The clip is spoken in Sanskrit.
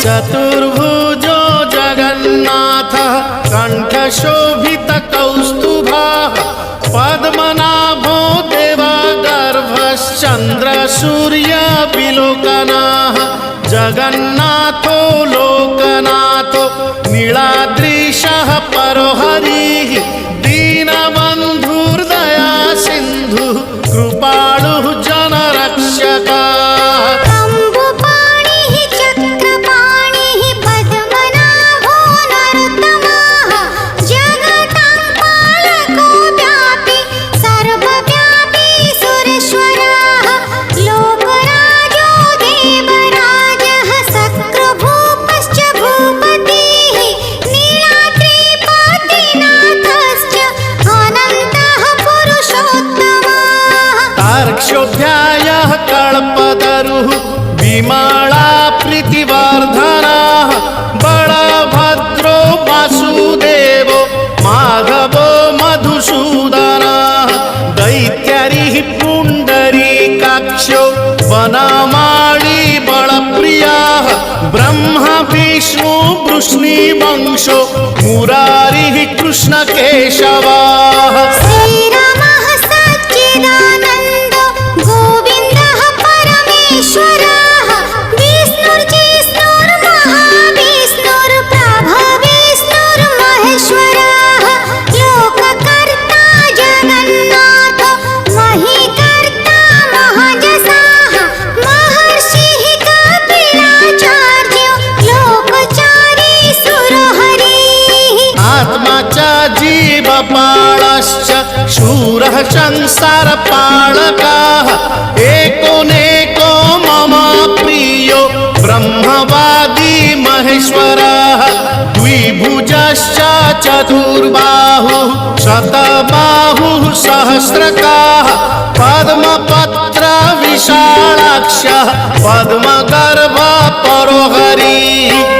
चतुर्भुजो जगन्नाथः कण्ठशोभितकौस्तुभः पद्मनाभो देवगर्भश्चन्द्रसूर्यविलोकनः जगन्नाथो लोकनाथो नीलाद्रीशः परोहरिः दीनबन्धुर्दया सिन्धुः कृपालुः जनरक्षकः क्षोभ्यायः कल्पतरुः विमला प्रीतिवर्धनः बलभद्रो वासुदेवो माधवो मधुसूदनः दैत्यारिः पुण्डरीकाक्षो वनमाली बलप्रियः ब्रह्मा विष्णु वृष्णिवंशो मुरारिः कृष्णकेशवः जीवपालश्च शूरः संसारपालकः एकोनेको मम प्रियो ब्रह्मवादी महेश्वरः द्विभुजश्च चतुर्बाहुः शतबाहुः सहस्रकः पद्मपत्र विशालाक्षः पद्मगर्भ परोहरिः